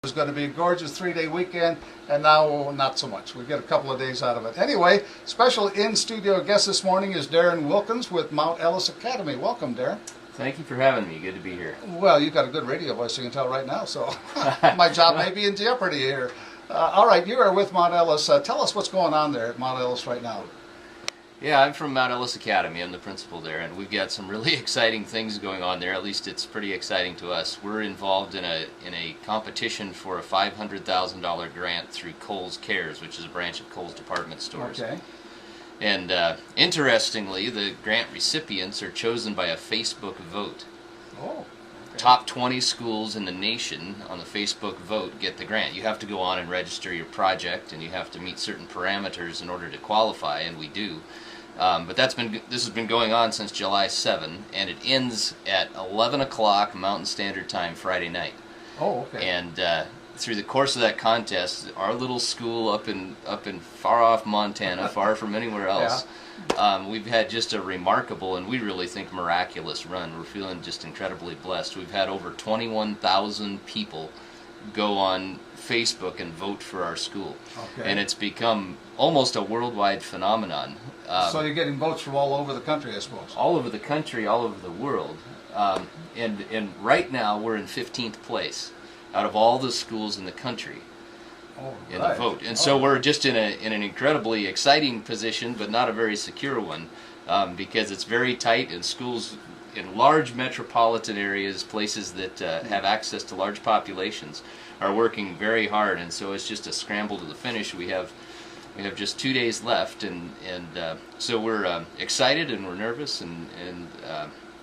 It was going to be a gorgeous 3-day weekend, and now not so much. We get a couple of days out of it. Anyway, special in-studio guest this morning is Darren Wilkins with Mount Ellis Academy. Welcome, Darren. Thank you for having me. Good to be here. Well, you've got a good radio voice, you can tell right now, so my job may be in jeopardy here. All right, you are with Mount Ellis. Tell us what's going on there at Mount Ellis right now. Yeah, I'm from Mount Ellis Academy. I'm the principal there, and we've got some really exciting things going on there. At least it's pretty exciting to us. We're involved in a competition for a $500,000 grant through Kohl's Cares, which is a branch of Kohl's department stores. Okay. And interestingly, the grant recipients are chosen by a Facebook vote. Oh. Top 20 schools in the nation on the Facebook vote get the grant. You have to go on and register your project, and you have to meet certain parameters in order to qualify, and we do. But this has been going on since July 7, and it ends at 11 o'clock Mountain Standard Time Friday night. Oh, okay. And through the course of that contest, our little school up in far off Montana, far from anywhere else, we've had just a remarkable, and we really think miraculous run. We're feeling just incredibly blessed. We've had over 21,000 people go on Facebook and vote for our school. Okay. And it's become almost a worldwide phenomenon. So you're getting votes from all over the country, I suppose. All over the country, all over the world. And right now we're in 15th place out of all the schools in the country in the vote. And so we're just in an incredibly exciting position, but not a very secure one, because it's very tight, and schools in large metropolitan areas, places that have access to large populations, are working very hard, and so it's just a scramble to the finish. We have just 2 days left, and so we're excited, and we're nervous, and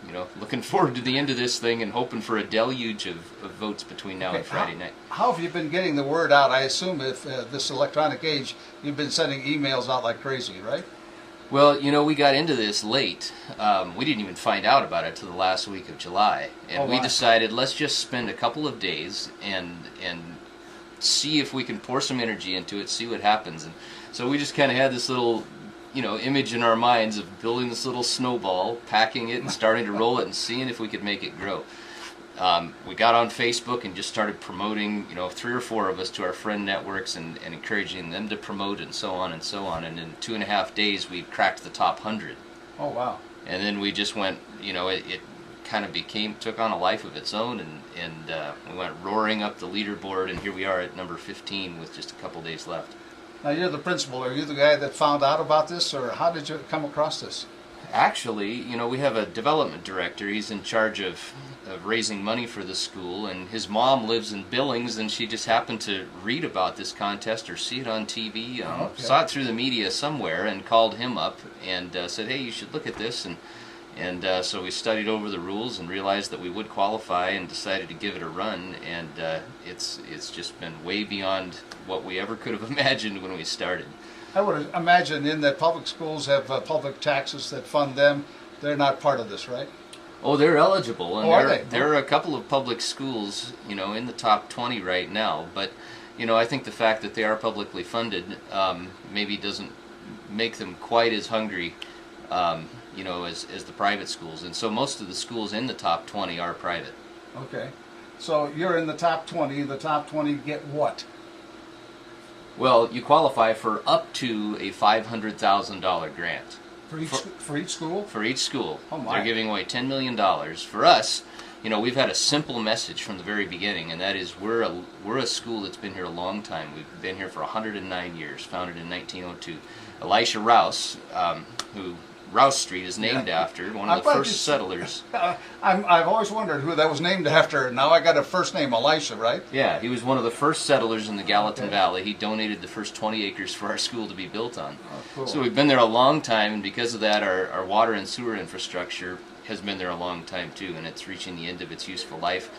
you know, looking forward to the end of this thing and hoping for a deluge of votes between now and Friday night. How have you been getting the word out? I assume if this electronic age, you've been sending emails out like crazy, right? Well, you know, we got into this late. We didn't even find out about it till the last week of July, and we decided let's just spend a couple of days and see if we can pour some energy into it, see what happens. And so we just kind of had this little, you know, image in our minds of building this little snowball, packing it and starting to roll it and seeing if we could make it grow. We got on Facebook and just started promoting, you know, 3 or 4 of us to our friend networks and encouraging them to promote and so on and so on. And in 2.5 days, we cracked the top 100. Oh, wow. And then we just went, you know, it kind of took on a life of its own, and we went roaring up the leaderboard, and here we are at number 15 with just a couple days left. Now, you're the principal. Are you the guy that found out about this, or how did you come across this? Actually, you know, we have a development director. He's in charge of raising money for the school, and his mom lives in Billings, and she just happened to read about this contest or see it on TV, saw it through the media somewhere, and called him up and said, hey, you should look at this. And so we studied over the rules and realized that we would qualify and decided to give it a run, and it's just been way beyond what we ever could have imagined when we started. I would imagine in that public schools have public taxes that fund them. They're not part of this, right? Oh, they're eligible, and are they? There are a couple of public schools, you know, in the top 20 right now. But, you know, I think the fact that they are publicly funded maybe doesn't make them quite as hungry, you know, as the private schools. And so most of the schools in the top 20 are private. Okay. So you're in the top 20. The top 20 get what? Well, you qualify for up to a $500,000 grant. For each school? For each school. Oh my. They're giving away $10 million. For us, you know, we've had a simple message from the very beginning, and that is we're a school that's been here a long time. We've been here for 109 years, founded in 1902. Elisha Rouse, who Rouse Street is named after, one of the first settlers. I've always wondered who that was named after. Now I got a first name, Elisha, right? Yeah, he was one of the first settlers in the Gallatin Valley. He donated the first 20 acres for our school to be built on. Oh, cool. So we've been there a long time, and because of that, our water and sewer infrastructure has been there a long time too, and it's reaching the end of its useful life.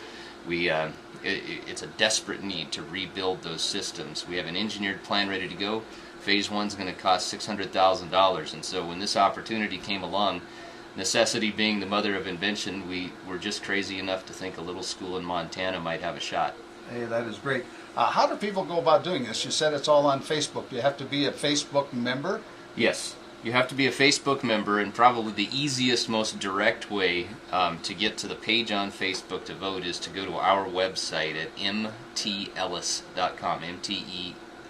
It's a desperate need to rebuild those systems. We have an engineered plan ready to go. Phase 1 is going to cost $600,000, and so when this opportunity came along, necessity being the mother of invention, we were just crazy enough to think a little school in Montana might have a shot. Hey, that is great. How do people go about doing this? You said it's all on Facebook. Do you have to be a Facebook member? Yes. You have to be a Facebook member, and probably the easiest, most direct way to get to the page on Facebook to vote is to go to our website at mtellis.com,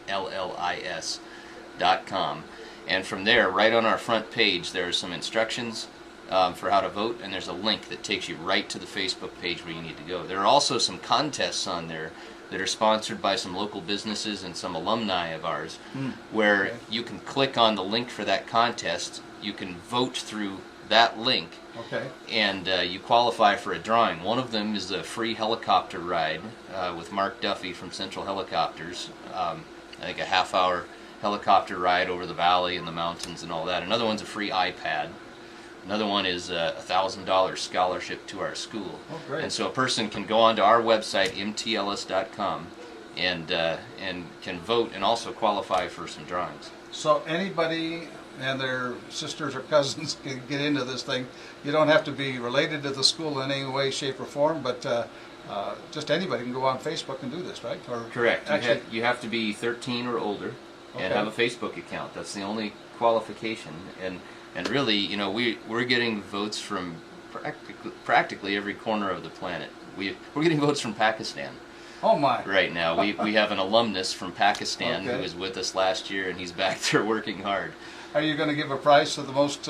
mtellis.com. And from there, right on our front page, there are some instructions for how to vote, and there's a link that takes you right to the Facebook page where you need to go. There are also some contests on there that are sponsored by some local businesses and some alumni of ours, where you can click on the link for that contest, you can vote through that link, and you qualify for a drawing. One of them is a free helicopter ride with Mark Duffy from Central Helicopters, I think a half-hour helicopter ride over the valley and the mountains and all that. Another one's a free iPad. Another one is a $1,000 scholarship to our school. Oh, great. And so a person can go onto our website, mtls.com, and can vote and also qualify for some drawings. So anybody and their sisters or cousins can get into this thing. You don't have to be related to the school in any way, shape, or form, but just anybody can go on Facebook and do this, right? Or correct. Actually, You have to be 13 or older and have a Facebook account. That's the only qualification. And really, you know, we're getting votes from practically every corner of the planet. We're getting votes from Pakistan. Oh my! Right now, we have an alumnus from Pakistan who was with us last year, and he's back there working hard. Are you going to give a prize to the most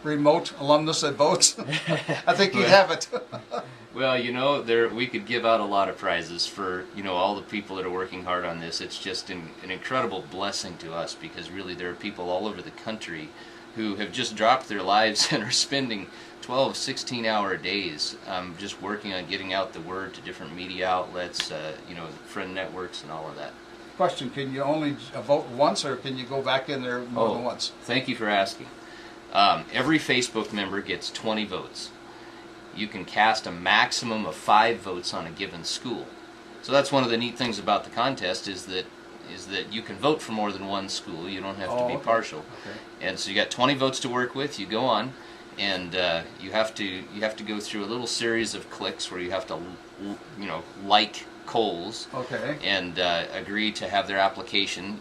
remote alumnus that votes? I think you'd have it. Well, you know, we could give out a lot of prizes for, you know, all the people that are working hard on this. It's just an incredible blessing to us, because really there are people all over the country who have just dropped their lives and are spending 12, 16-hour days just working on getting out the word to different media outlets, you know, friend networks and all of that. Question, can you only vote once, or can you go back in there more than once? Thank you for asking. Every Facebook member gets 20 votes. You can cast a maximum of 5 votes on a given school. So that's one of the neat things about the contest is that you can vote for more than one school. You don't have to be partial. Okay. And so you got 20 votes to work with. You go on, and you have to go through a little series of clicks where you have to, you know, like Coles, and agree to have their application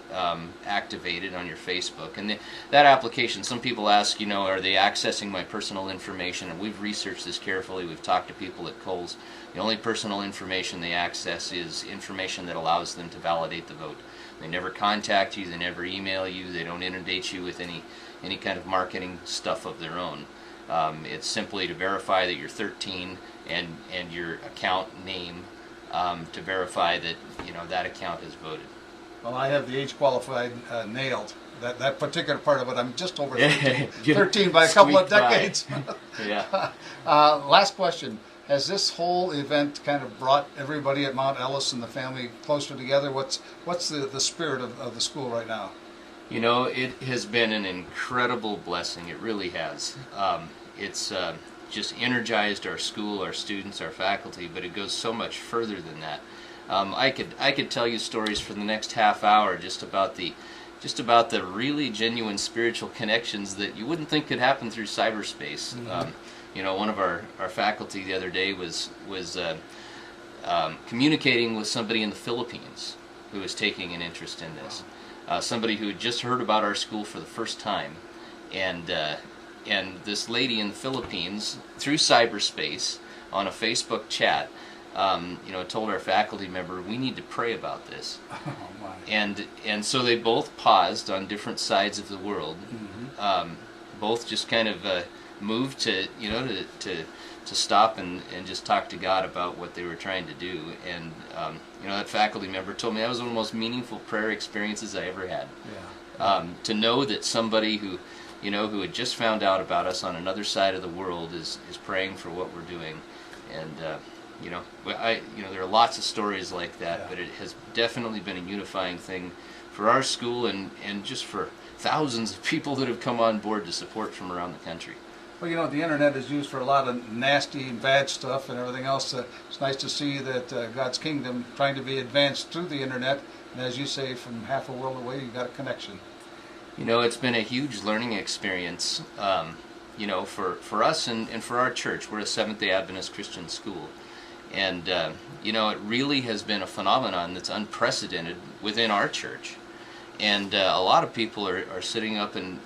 activated on your Facebook. And that application, some people ask, you know, are they accessing my personal information? And we've researched this carefully. We've talked to people at Coles. The only personal information they access is information that allows them to validate the vote. They never contact you. They never email you. They don't inundate you with any kind of marketing stuff of their own. It's simply to verify that you're 13 and your account name, to verify that, you know, that account is voted. Well, I have the age qualified nailed. That particular part of it, I'm just over 13 by a couple of decades. Yeah. Last question. Has this whole event kind of brought everybody at Mount Ellis and the family closer together? What's the spirit of the school right now? You know, it has been an incredible blessing. It really has. It's just energized our school, our students, our faculty, but it goes so much further than that. I could tell you stories for the next half hour just about the really genuine spiritual connections that you wouldn't think could happen through cyberspace. You know, one of our faculty the other day was communicating with somebody in the Philippines who was taking an interest in this. Somebody who had just heard about our school for the first time, and this lady in the Philippines, through cyberspace on a Facebook chat, you know, told our faculty member, we need to pray about this. Oh, my. And so they both paused on different sides of the world, both just kind of moved to, you know, to stop and just talk to God about what they were trying to do. And you know, that faculty member told me that was one of the most meaningful prayer experiences I ever had. Yeah. To know that somebody who had just found out about us on another side of the world is praying for what we're doing. And you know, there are lots of stories like that, but it has definitely been a unifying thing for our school and just for thousands of people that have come on board to support from around the country. Well, you know, the internet is used for a lot of nasty and bad stuff and everything else. It's nice to see that God's kingdom trying to be advanced through the internet. And as you say, from half a world away, you've got a connection. You know, it's been a huge learning experience, you know, for us and for our church. We're a Seventh-day Adventist Christian school. And, you know, it really has been a phenomenon that's unprecedented within our church. And a lot of people are sitting up and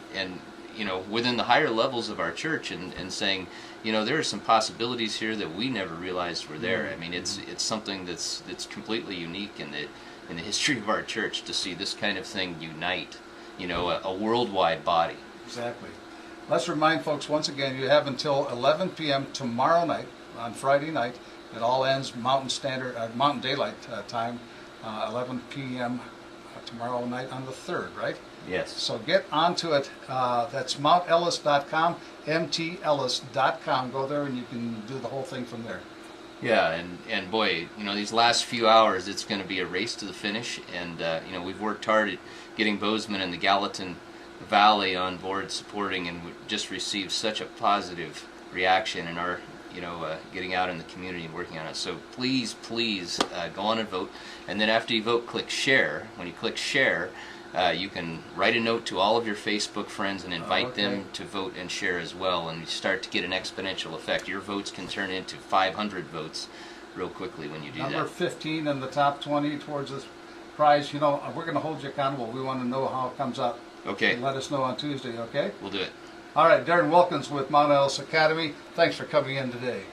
within the higher levels of our church, and saying, there are some possibilities here that we never realized were there. I mean, it's something that's completely unique in the history of our church to see this kind of thing unite, a worldwide body. Exactly. Let's remind folks once again, you have until 11 p.m. tomorrow night, on Friday night. It all ends Mountain Daylight time, 11 p.m. Tomorrow night on the 3rd, right? Yes. So get onto it. That's mountellis.com, mtellis.com. Go there and you can do the whole thing from there. Yeah, and boy, these last few hours, it's going to be a race to the finish, and we've worked hard at getting Bozeman and the Gallatin Valley on board supporting, and we just received such a positive reaction in our getting out in the community and working on it. So please go on and vote, and then after you vote, click share. When you click share, you can write a note to all of your Facebook friends and invite them to vote and share as well, and you start to get an exponential effect. Your votes can turn into 500 votes real quickly when you do that. Number 15 in the top 20 towards this prize. We're going to hold you accountable. We want to know how it comes up. Okay. And let us know on Tuesday, okay? We'll do it. All right, Darren Wilkins with Mount Ellis Academy. Thanks for coming in today.